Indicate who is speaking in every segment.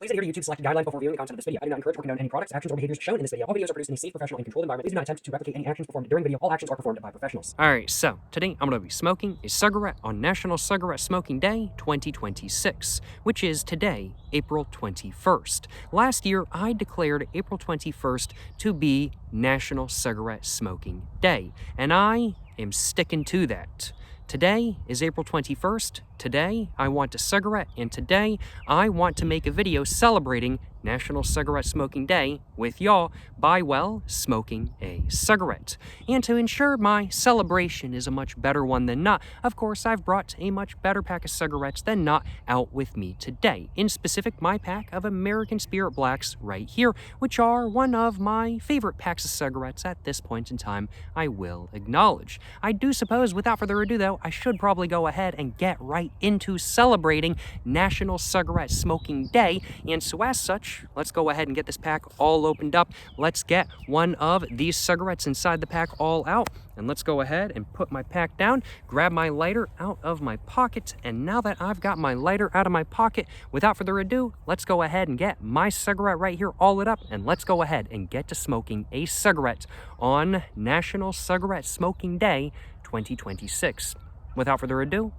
Speaker 1: Please adhere to YouTube's selected guidelines before viewing the content of this video. I do not encourage or condone any products, actions, or behaviors shown in this video. All videos are produced in a safe, professional, and controlled environment. Please do not attempt to replicate any actions performed during the video. All actions are performed by professionals. Alright, so today I'm going to be smoking a cigarette on National Cigarette Smoking Day 2026, which is today, April 21st. Last year, I declared April 21st to be National Cigarette Smoking Day, and I am sticking to that. Today is April 21st. Today, I want a cigarette, and today, I want to make a video celebrating National Cigarette Smoking Day with y'all by, well, smoking a cigarette. And to ensure my celebration is a much better one than not, of course, I've brought a much better pack of cigarettes than not out with me today. In specific, my pack of American Spirit Blacks right here, which are one of my favorite packs of cigarettes at this point in time, I will acknowledge. I do suppose, without further ado though, I should probably go ahead and get right into celebrating National Cigarette Smoking Day, and so as such, let's go ahead and get this pack all opened up. Let's get one of these cigarettes inside the pack all out, and let's go ahead and put my pack down, grab my lighter out of my pocket, and now that I've got my lighter out of my pocket, without further ado, let's go ahead and get my cigarette right here all lit up, and let's go ahead and get to smoking a cigarette on National Cigarette Smoking Day 2026. Without further ado,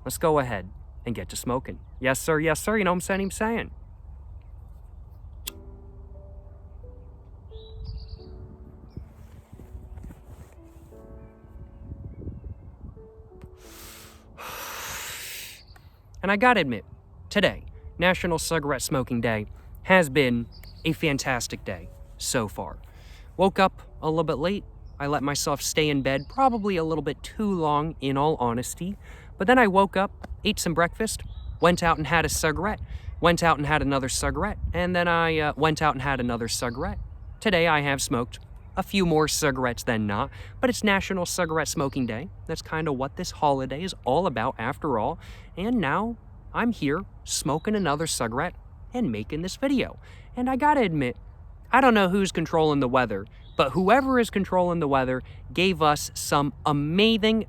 Speaker 1: let's go ahead and get to smoking. Yes, sir, you know what I'm saying? And I gotta admit, today, National Cigarette Smoking Day, has been a fantastic day so far. Woke up a little bit late. I let myself stay in bed probably a little bit too long, in all honesty. But then I woke up, ate some breakfast, went out and had a cigarette, went out and had another cigarette, and then I went out and had another cigarette. Today I have smoked a few more cigarettes than not, but it's National Cigarette Smoking Day. That's kind of what this holiday is all about after all. And now I'm here smoking another cigarette and making this video. And I gotta admit, I don't know who's controlling the weather, but whoever is controlling the weather gave us some amazing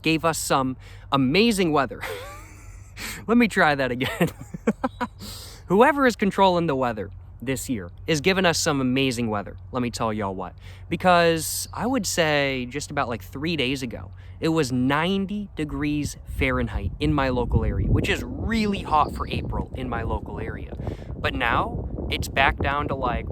Speaker 1: gave us some amazing weather. Let me try that again. Whoever is controlling the weather this year is giving us some amazing weather. Let me tell y'all what. Because I would say just about like 3 days ago, it was 90 degrees Fahrenheit in my local area, which is really hot for April in my local area. But now it's back down to like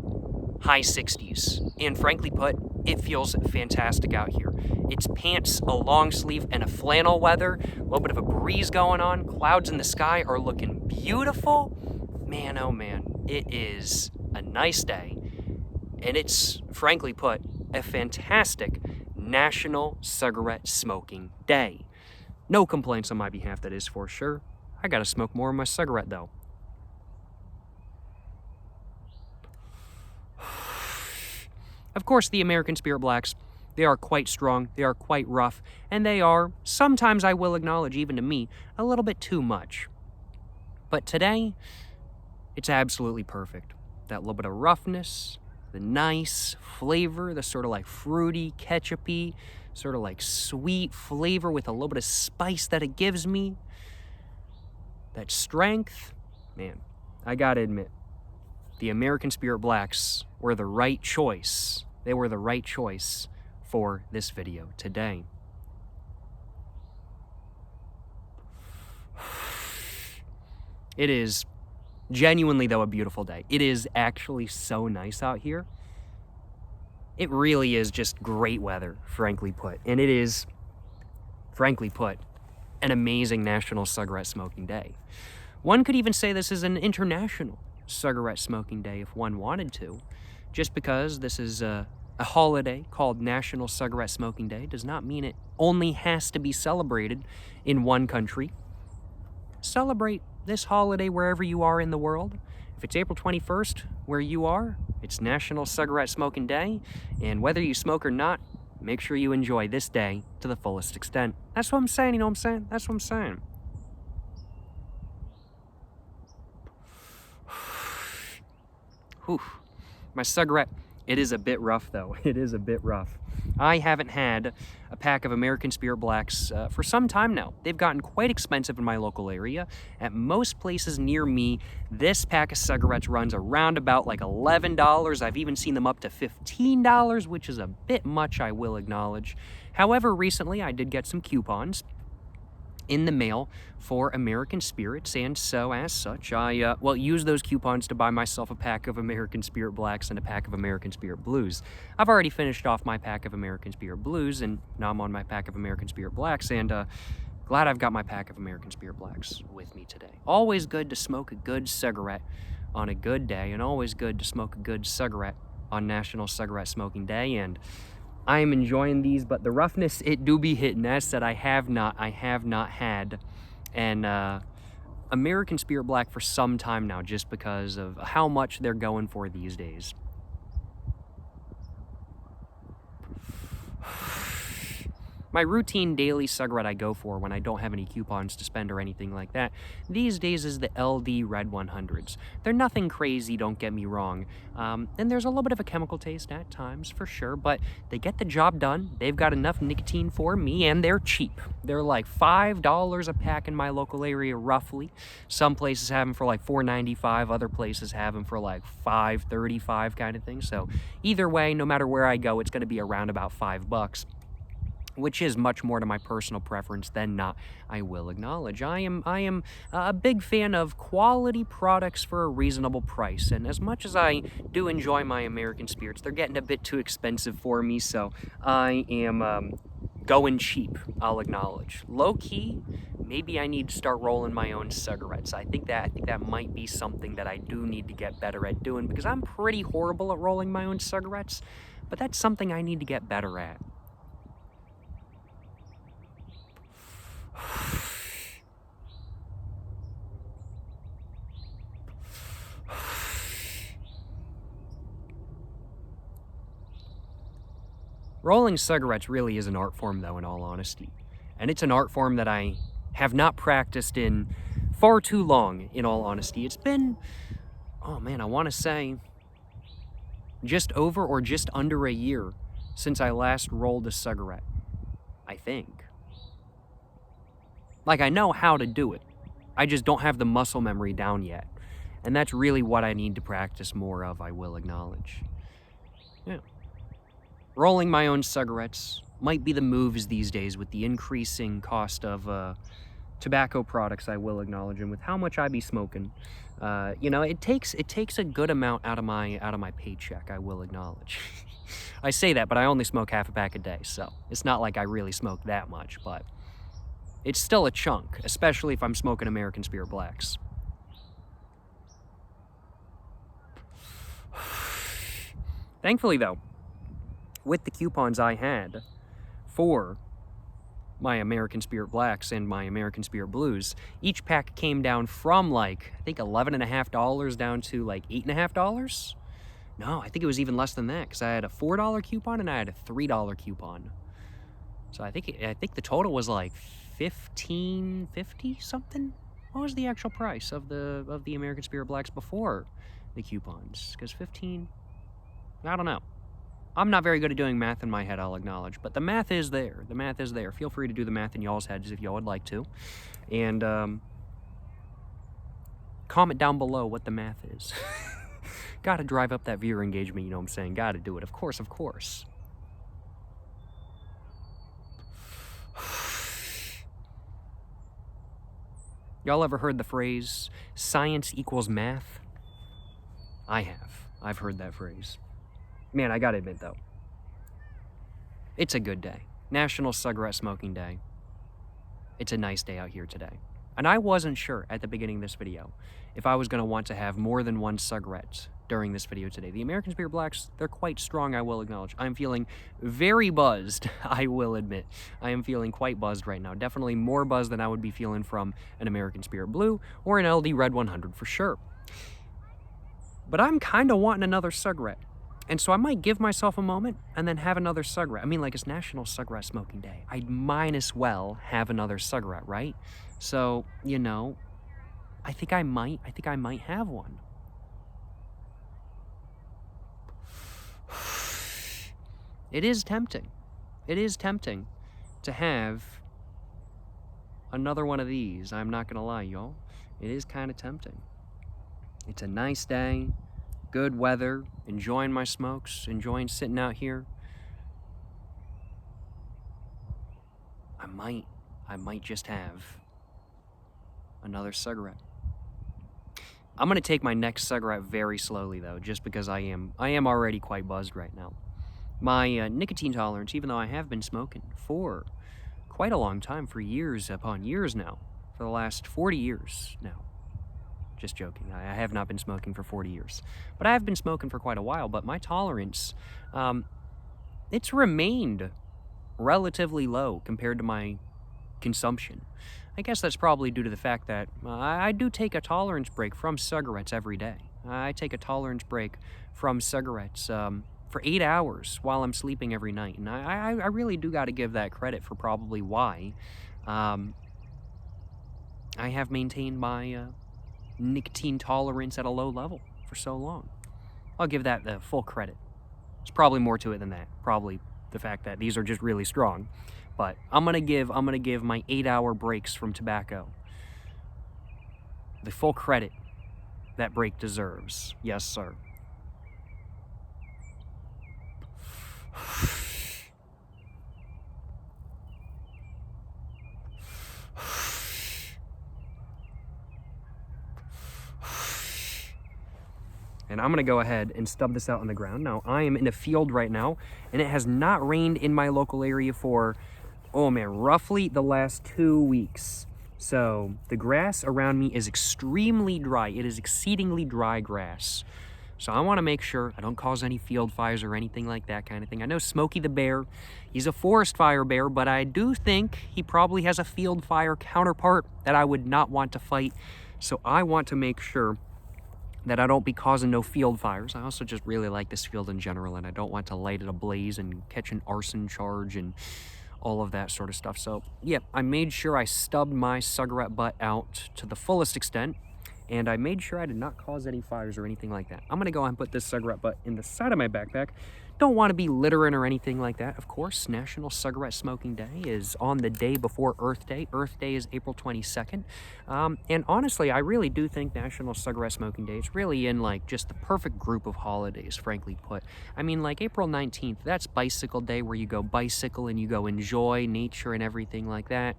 Speaker 1: high 60s. And frankly put, it feels fantastic out here. It's pants, a long sleeve, and a flannel weather, a little bit of a breeze going on, clouds in the sky are looking beautiful. Man, oh man, it is a nice day, and it's, frankly put, a fantastic National Cigarette Smoking Day. No complaints on my behalf, that is for sure. I gotta smoke more of my cigarette, though. Of course, the American Spirit Blacks, they are quite strong, they are quite rough, and they are, sometimes I will acknowledge, even to me, a little bit too much. But today, it's absolutely perfect. That little bit of roughness, the nice flavor, the sort of like fruity, ketchupy, sort of like sweet flavor with a little bit of spice that it gives me. That strength, man, I gotta admit, the American Spirit Blacks were the right choice. They were the right choice for this video today. It is genuinely, though, a beautiful day. It is actually so nice out here. It really is just great weather, frankly put. And it is, frankly put, an amazing National Cigarette Smoking Day. One could even say this is an international cigarette smoking day if one wanted to. Just because this is a holiday called National Cigarette Smoking Day does not mean it only has to be celebrated in one country. Celebrate this holiday wherever you are in the world. If it's April 21st where you are, it's National Cigarette Smoking Day, and whether you smoke or not, make sure you enjoy this day to the fullest extent. That's what I'm saying, you know what I'm saying? That's what I'm saying. Whew. My cigarette, it is a bit rough though. It is a bit rough. I haven't had a pack of American Spirit Blacks for some time now. They've gotten quite expensive in my local area. At most places near me, this pack of cigarettes runs around about like $11. I've even seen them up to $15, which is a bit much, I will acknowledge. However, recently I did get some coupons in the mail for American Spirits, and so as such, I used those coupons to buy myself a pack of American Spirit Blacks and a pack of American Spirit Blues. I've already finished off my pack of American Spirit Blues, and now I'm on my pack of American Spirit Blacks, and glad I've got my pack of American Spirit Blacks with me today. Always good to smoke a good cigarette on a good day, and always good to smoke a good cigarette on National Cigarette Smoking Day, and I am enjoying these, but the roughness, it do be hitting. As said, I have not had an American Spirit Black for some time now, just because of how much they're going for these days. My routine daily cigarette I go for when I don't have any coupons to spend or anything like that these days is the LD Red 100s. They're nothing crazy, don't get me wrong. And there's a little bit of a chemical taste at times, for sure, but they get the job done. They've got enough nicotine for me, and they're cheap. They're like $5 a pack in my local area, roughly. Some places have them for like $4.95. Other places have them for like $5.35 kind of thing. So either way, no matter where I go, it's going to be around about $5. Which is much more to my personal preference than not, I will acknowledge. I am a big fan of quality products for a reasonable price, and as much as I do enjoy my American Spirits, they're getting a bit too expensive for me, so I am going cheap, I'll acknowledge. Low-key, maybe I need to start rolling my own cigarettes. I think that might be something that I do need to get better at doing, because I'm pretty horrible at rolling my own cigarettes, but that's something I need to get better at. Rolling cigarettes really is an art form, though, in all honesty. And it's an art form that I have not practiced in far too long, in all honesty. It's been, oh man, I want to say just over or just under a year since I last rolled a cigarette, I think. Like, I know how to do it. I just don't have the muscle memory down yet. And that's really what I need to practice more of, I will acknowledge. Yeah. Rolling my own cigarettes might be the moves these days with the increasing cost of tobacco products, I will acknowledge, and with how much I be smoking. It takes a good amount out of my paycheck, I will acknowledge. I say that, but I only smoke half a pack a day, so it's not like I really smoke that much, but it's still a chunk, especially if I'm smoking American Spirit Blacks. Thankfully, though, with the coupons I had for my American Spirit Blacks and my American Spirit Blues, each pack came down from like, I think $11.50 down to like $8.50. No, I think it was even less than that, because I had a $4 coupon and I had a $3 coupon. So I think the total was like $15.50 something. What was the actual price of the American Spirit Blacks before the coupons? Because 15, I don't know. I'm not very good at doing math in my head, I'll acknowledge, but the math is there. The math is there. Feel free to do the math in y'all's heads if y'all would like to. And comment down below what the math is. Gotta drive up that viewer engagement, you know what I'm saying? Gotta do it. Of course, of course. Y'all ever heard the phrase, science equals math? I have. I've heard that phrase. Man, I gotta admit, though, it's a good day. National Cigarette Smoking Day. It's a nice day out here today. And I wasn't sure at the beginning of this video if I was going to want to have more than one cigarette during this video today. The American Spirit Blacks, they're quite strong, I will acknowledge. I'm feeling very buzzed, I will admit. I am feeling quite buzzed right now. Definitely more buzzed than I would be feeling from an American Spirit Blue or an LD Red 100 for sure. But I'm kind of wanting another cigarette. And so I might give myself a moment and then have another cigarette. I mean, like, it's National Cigarette Smoking Day. I might as well have another cigarette, right? So, you know, I think I might have one. It is tempting. it is tempting to have another one of these. I'm not gonna lie, y'all. It is kind of tempting. It's a nice day, good weather, enjoying my smokes, enjoying sitting out here. I might just have another cigarette. I'm gonna take my next cigarette very slowly though, just because I am already quite buzzed right now. My nicotine tolerance, even though I have been smoking for quite a long time, for years upon years now, for the last 40 years now. Just joking, I have not been smoking for 40 years, but I have been smoking for quite a while, but my tolerance, it's remained relatively low compared to my consumption. I guess that's probably due to the fact that I do take a tolerance break from cigarettes every day. I take a tolerance break from cigarettes for 8 hours while I'm sleeping every night. And I really do got to give that credit for probably why I have maintained my nicotine tolerance at a low level for so long. I'll give that the full credit. There's probably more to it than that. Probably the fact that these are just really strong. But I'm gonna give my 8-hour breaks from tobacco the full credit that break deserves. Yes, sir. And I'm gonna go ahead and stub this out on the ground. Now, I am in a field right now, and it has not rained in my local area for, oh man, roughly the last 2 weeks. So the grass around me is extremely dry. It is exceedingly dry grass. So I wanna make sure I don't cause any field fires or anything like that kind of thing. I know Smokey the Bear, he's a forest fire bear, but I do think he probably has a field fire counterpart that I would not want to fight. So I want to make sure that I don't be causing no field fires. I also just really like this field in general, and I don't want to light it ablaze and catch an arson charge and all of that sort of stuff. So yeah, I made sure I stubbed my cigarette butt out to the fullest extent, and I made sure I did not cause any fires or anything like that. I'm gonna go ahead and put this cigarette butt in the side of my backpack. Don't want to be littering or anything like that. Of course, National Cigarette Smoking Day is on the day before Earth Day. Earth Day is April 22nd. And honestly, I really do think National Cigarette Smoking Day is really in like just the perfect group of holidays, frankly put. I mean, like April 19th, that's Bicycle Day, where you go bicycle and you go enjoy nature and everything like that.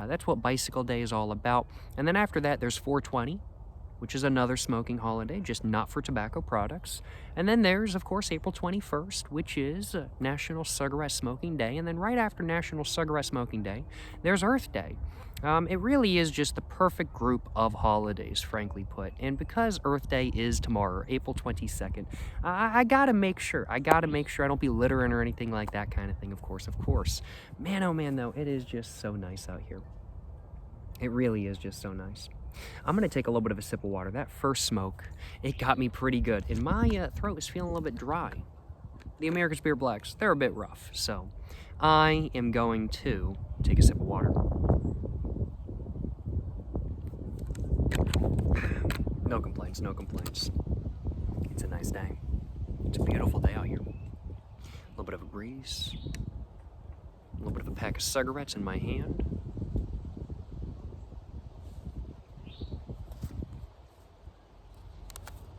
Speaker 1: That's what Bicycle Day is all about. And then after that, there's 420. Which is another smoking holiday, just not for tobacco products. And then there's, of course, April 21st, which is National Cigarette Smoking Day. And then right after National Cigarette Smoking Day, there's Earth Day. It really is just the perfect group of holidays, frankly put. And because Earth Day is tomorrow, April 22nd, I gotta make sure I don't be littering or anything like that kind of thing, of course. Man, oh man, though, it is just so nice out here. It really is just so nice. I'm gonna take a little bit of a sip of water. That first smoke, it got me pretty good. And my throat is feeling a little bit dry. The American Spirit Blacks, they're a bit rough. So I am going to take a sip of water. No complaints, no complaints. It's a nice day. It's a beautiful day out here. A little bit of a breeze. A little bit of a pack of cigarettes in my hand.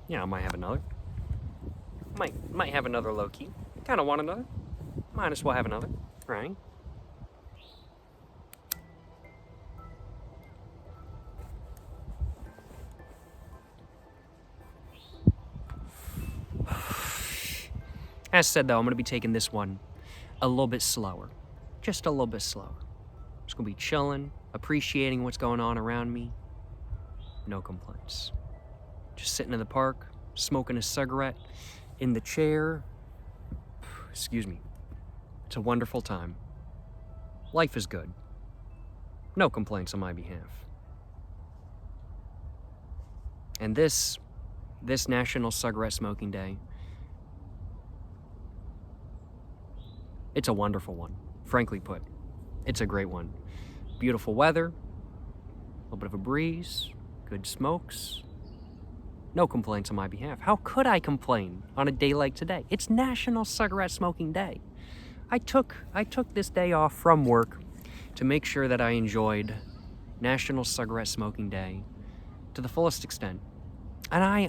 Speaker 1: Yeah, I might have another. Might have another low-key. Kind of want another. Might as well have another, right? As said, though, I'm going to be taking this one a little bit slower. Just a little bit slower. Just going to be chilling, appreciating what's going on around me. No complaints. Just sitting in the park, smoking a cigarette, in the chair. Excuse me. It's a wonderful time. Life is good. No complaints on my behalf. And this National Cigarette Smoking Day, it's a wonderful one, frankly put. It's a great one. Beautiful weather, a little bit of a breeze, good smokes. No complaints on my behalf. How could I complain on a day like today? It's National Cigarette Smoking Day. I took this day off from work to make sure that I enjoyed National Cigarette Smoking Day to the fullest extent. And I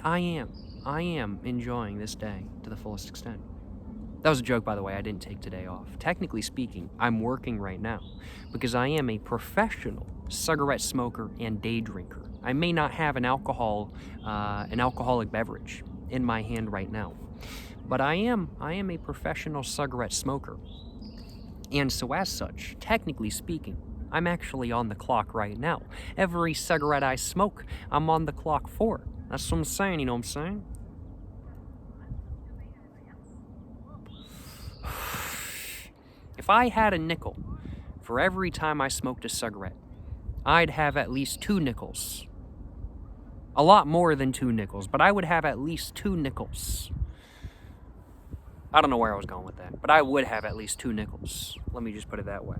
Speaker 1: am enjoying this day to the fullest extent. That was a joke, by the way. I didn't take today off. Technically speaking, I'm working right now because I am a professional cigarette smoker and day drinker. I may not have an alcoholic beverage in my hand right now, but I am a professional cigarette smoker. And so as such, technically speaking, I'm actually on the clock right now. Every cigarette I smoke, I'm on the clock for. That's what I'm saying, you know what I'm saying? If I had a nickel for every time I smoked a cigarette, I'd have at least 2 nickels. A lot more than 2 nickels, but I would have at least 2 nickels. I don't know where I was going with that, but I would have at least 2 nickels. Let me just put it that way.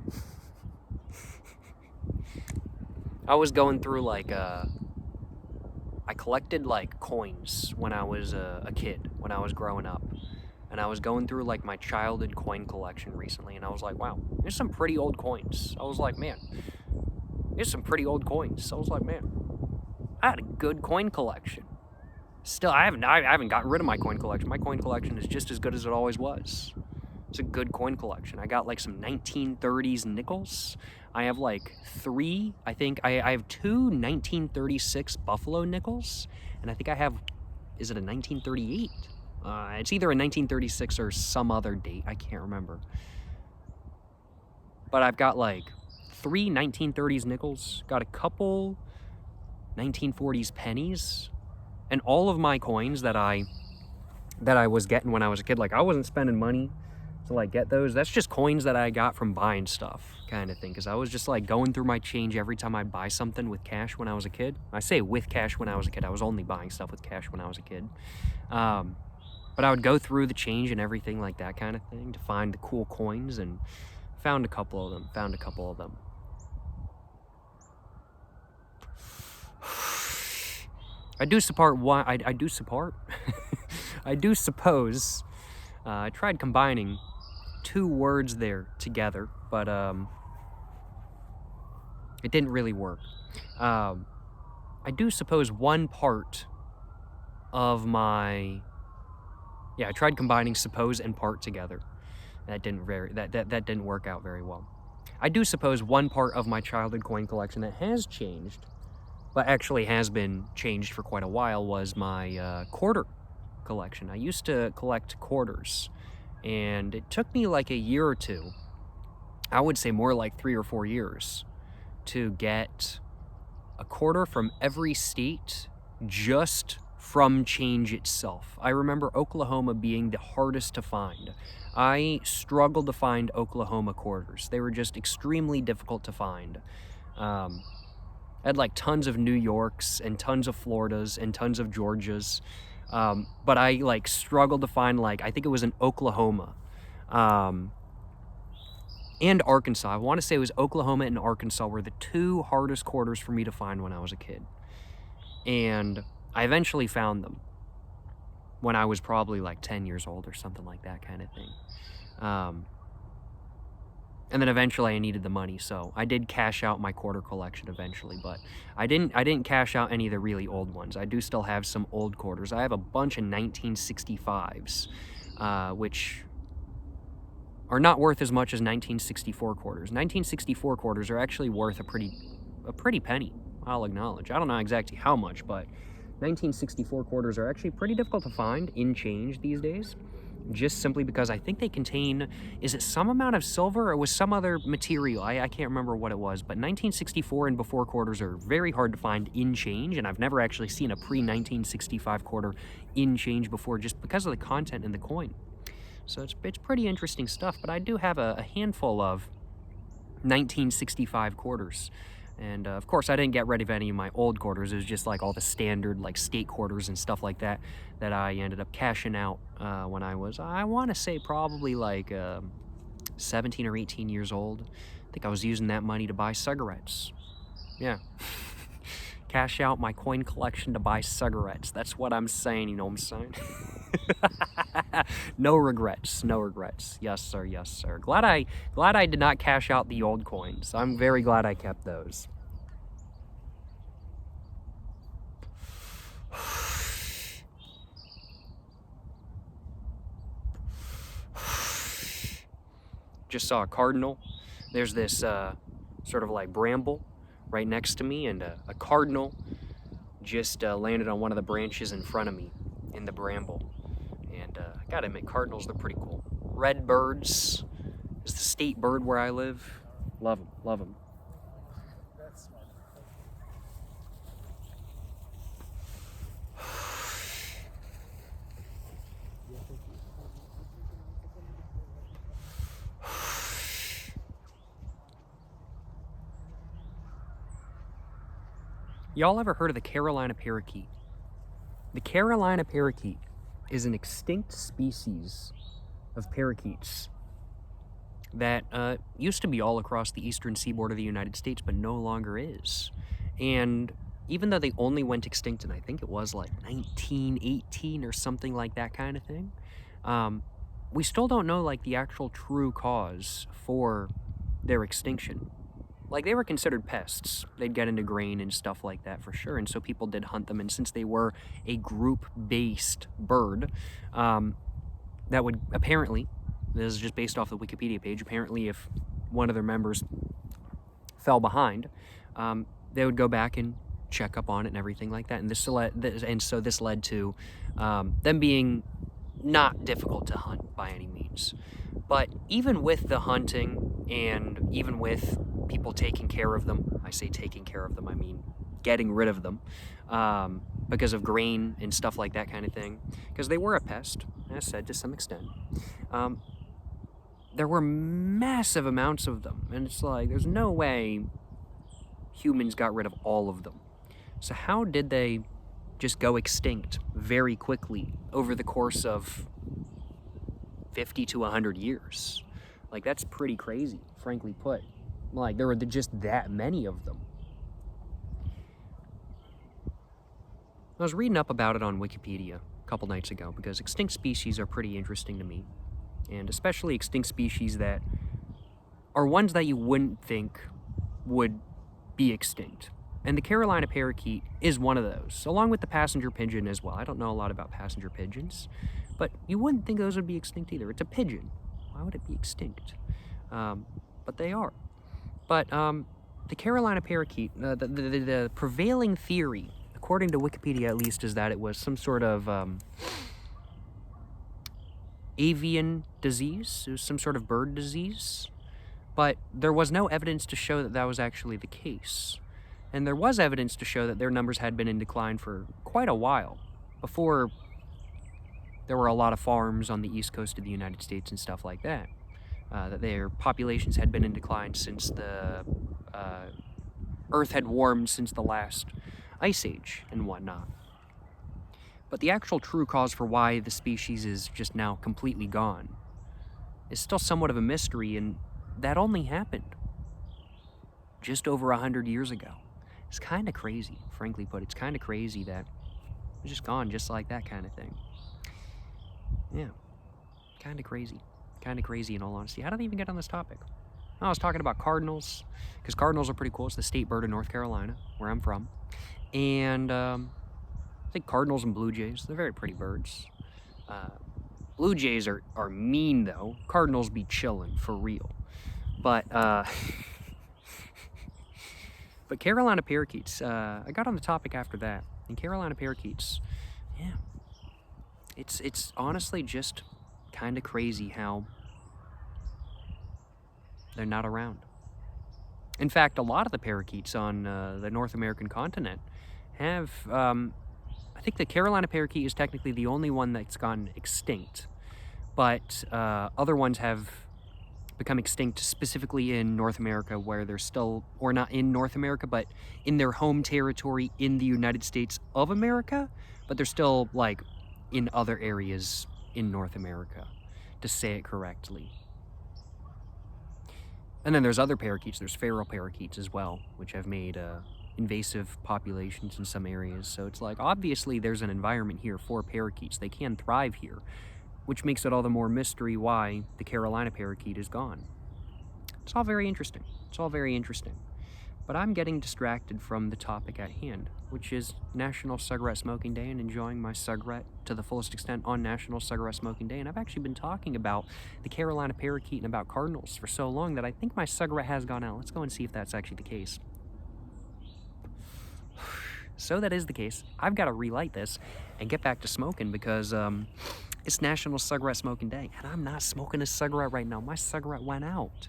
Speaker 1: I was going through like, I collected like coins when I was a kid, when I was growing up. And I was going through like my childhood coin collection recently, and I was like, wow, there's some pretty old coins. I was like, man, there's some pretty old coins. I was like, man, I had a good coin collection. Still, I haven't gotten rid of my coin collection. My coin collection is just as good as it always was. It's a good coin collection. I got like some 1930s nickels. I have like 3, I think, I have 2 1936 Buffalo nickels, and I think I have, is it a 1938? It's either a 1936 or some other date. I can't remember. But I've got like 3 1930s nickels, got a couple 1940s pennies, and all of my coins that I was getting when I was a kid. Like, I wasn't spending money to like get those. That's just coins that I got from buying stuff, kind of thing. Because I was just like going through my change every time I'd buy something with cash when I was a kid. I say with cash when I was a kid. I was only buying stuff with cash when I was a kid. But I would go through the change and everything like that kind of thing to find the cool coins, and found a couple of them. I do support one. I do support. I do suppose. I tried combining 2 words there together, but it didn't really work. I do suppose one part of my. Yeah, I tried combining suppose and part together. That didn't work out very well. I do suppose one part of my childhood coin collection that has changed, but actually has been changed for quite a while, was my quarter collection. I used to collect quarters, and it took me like a year or 2, I would say more like 3 or 4 years, to get a quarter from every state just from change itself. I remember Oklahoma being the hardest to find. I struggled to find Oklahoma quarters. They were just extremely difficult to find. I had like tons of New Yorks and tons of Floridas and tons of Georgias. But I like struggled to find, like, I think it was in Oklahoma. And Arkansas. I want to say it was Oklahoma and Arkansas were the 2 hardest quarters for me to find when I was a kid. And I eventually found them when I was probably like 10 years old or something like that kind of thing. And then eventually I needed the money, so I did cash out my quarter collection eventually, but I didn't cash out any of the really old ones. I do still have some old quarters. I have a bunch of 1965s, which are not worth as much as 1964 quarters. 1964 quarters are actually worth a pretty penny, I'll acknowledge. I don't know exactly how much, but 1964 quarters are actually pretty difficult to find in change these days, just simply because I think they contain, is it some amount of silver or was some other material? I can't remember what it was, but 1964 and before quarters are very hard to find in change, and I've never actually seen a pre-1965 quarter in change before, just because of the content in the coin. So it's pretty interesting stuff, but I do have a handful of 1965 quarters. And of course, I didn't get rid of any of my old quarters. It was just like all the standard like state quarters and stuff like that that I ended up cashing out when I was, I want to say probably like 17 or 18 years old. I think I was using that money to buy cigarettes. Yeah. cash out my coin collection to buy cigarettes. That's what I'm saying, you know what I'm saying? No regrets, no regrets. Yes, sir, yes, sir. Glad I did not cash out the old coins. I'm very glad I kept those. Just saw a cardinal. There's this sort of like bramble right next to me, and a cardinal just landed on one of the branches in front of me in the bramble. And I gotta admit, cardinals, they're pretty cool. Red birds is the state bird where I live. Love them, love them. Y'all ever heard of the Carolina parakeet? The Carolina parakeet is an extinct species of parakeets that used to be all across the eastern seaboard of the United States, but no longer is. And even though they only went extinct in, I think it was like 1918 or something like that kind of thing, we still don't know like the actual true cause for their extinction. Like, they were considered pests. They'd get into grain and stuff like that for sure, and so people did hunt them. And since they were a group-based bird, that would apparently, this is just based off the Wikipedia page, apparently if one of their members fell behind, they would go back and check up on it and everything like that. And so this led to them being not difficult to hunt by any means. But even with the hunting and even with people taking care of them, I say taking care of them, I mean getting rid of them, because of grain and stuff like that kind of thing, because they were a pest, as said, to some extent. There were massive amounts of them, and it's like, there's no way humans got rid of all of them. So how did they just go extinct very quickly over the course of 50 to 100 years? Like, that's pretty crazy, frankly put. Like, there were just that many of them. I was reading up about it on Wikipedia a couple nights ago because extinct species are pretty interesting to me, and especially extinct species that are ones that you wouldn't think would be extinct. And the Carolina parakeet is one of those, along with the passenger pigeon as well. I don't know a lot about passenger pigeons, but you wouldn't think those would be extinct either. It's a pigeon. Why would it be extinct? But they are. But the Carolina parakeet, the prevailing theory, according to Wikipedia at least, is that it was some sort of avian disease. It was some sort of bird disease. But there was no evidence to show that that was actually the case. And there was evidence to show that their numbers had been in decline for quite a while, before there were a lot of farms on the east coast of the United States and stuff like that. That their populations had been in decline since the Earth had warmed since the last ice age and whatnot. But the actual true cause for why the species is just now completely gone is still somewhat of a mystery, and that only happened just over 100 years ago. It's kind of crazy, frankly put. It's kind of crazy that it's just gone just like that kind of thing. Yeah, kind of crazy. Kind of crazy in all honesty. How did I even get on this topic? I was talking about cardinals, because cardinals are pretty cool. It's the state bird of North Carolina, where I'm from. And I think cardinals and blue jays, they're very pretty birds. Blue jays are mean, though. Cardinals be chilling, for real. But but Carolina parakeets, I got on the topic after that. And Carolina parakeets, yeah. It's honestly just kind of crazy how they're not around. In fact, a lot of the parakeets on the North American continent have, I think the Carolina parakeet is technically the only one that's gone extinct, but other ones have become extinct specifically in North America, where they're still, or not in North America, but in their home territory in the United States of America, but they're still like in other areas in North America, to say it correctly. And then there's other parakeets. There's feral parakeets as well, which have made invasive populations in some areas. So it's like, obviously there's an environment here for parakeets. They can thrive here, which makes it all the more mystery why the Carolina parakeet is gone. It's all very interesting. It's all very interesting. But I'm getting distracted from the topic at hand, which is National Cigarette Smoking Day and enjoying my cigarette to the fullest extent on National Cigarette Smoking Day. And I've actually been talking about the Carolina parakeet and about cardinals for so long that I think my cigarette has gone out. Let's go and see if that's actually the case. So that is the case. I've got to relight this and get back to smoking because it's National Cigarette Smoking Day. And I'm not smoking a cigarette right now. My cigarette went out.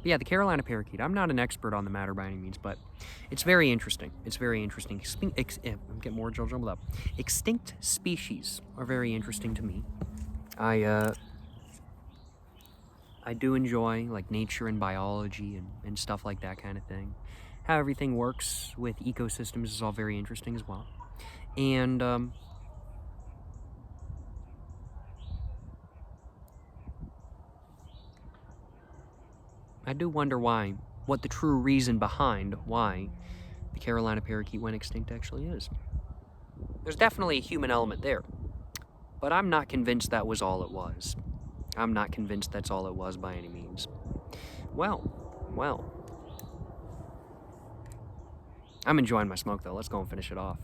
Speaker 1: Yeah, the Carolina parakeet. I'm not an expert on the matter by any means, but it's very interesting. It's very interesting. I'm getting more jumbled up. Extinct species are very interesting to me. I do enjoy like nature and biology and stuff like that kind of thing. How everything works with ecosystems is all very interesting as well. And I do wonder what the true reason behind why the Carolina parakeet went extinct actually is. There's definitely a human element there, but I'm not convinced that was all it was. I'm not convinced that's all it was by any means. Well. I'm enjoying my smoke though. Let's go and finish it off.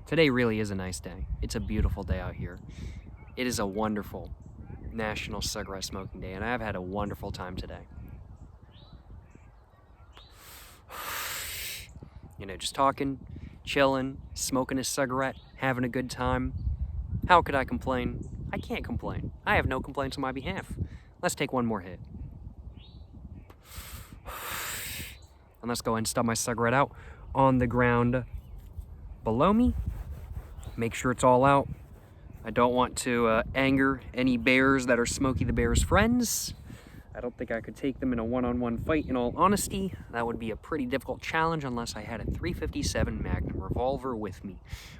Speaker 1: Today really is a nice day. It's a beautiful day out here. It is a wonderful National Cigarette Smoking Day, and I've had a wonderful time today. You know, just talking, chilling, smoking a cigarette, having a good time. How could I complain? I can't complain. I have no complaints on my behalf. Let's take one more hit. And let's go ahead and stub my cigarette out on the ground below me. Make sure it's all out. I don't want to anger any bears that are Smokey the Bear's friends. I don't think I could take them in a one-on-one fight, in all honesty. That would be a pretty difficult challenge unless I had a .357 Magnum revolver with me,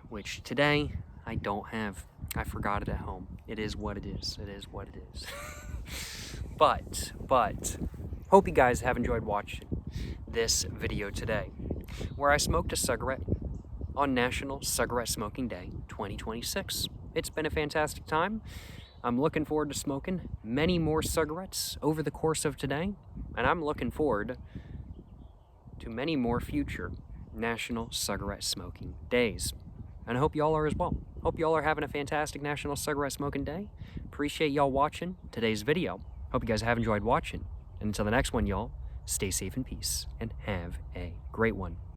Speaker 1: which today I don't have. I forgot it at home. It is what it is. It is what it is. But, hope you guys have enjoyed watching this video today, where I smoked a cigarette on National Cigarette Smoking Day 2026. It's been a fantastic time. I'm looking forward to smoking many more cigarettes over the course of today, and I'm looking forward to many more future National Cigarette Smoking Days. And I hope y'all are as well. Hope y'all are having a fantastic National Cigarette Smoking Day. Appreciate y'all watching today's video. Hope you guys have enjoyed watching. And until the next one, y'all, stay safe in peace and have a great one.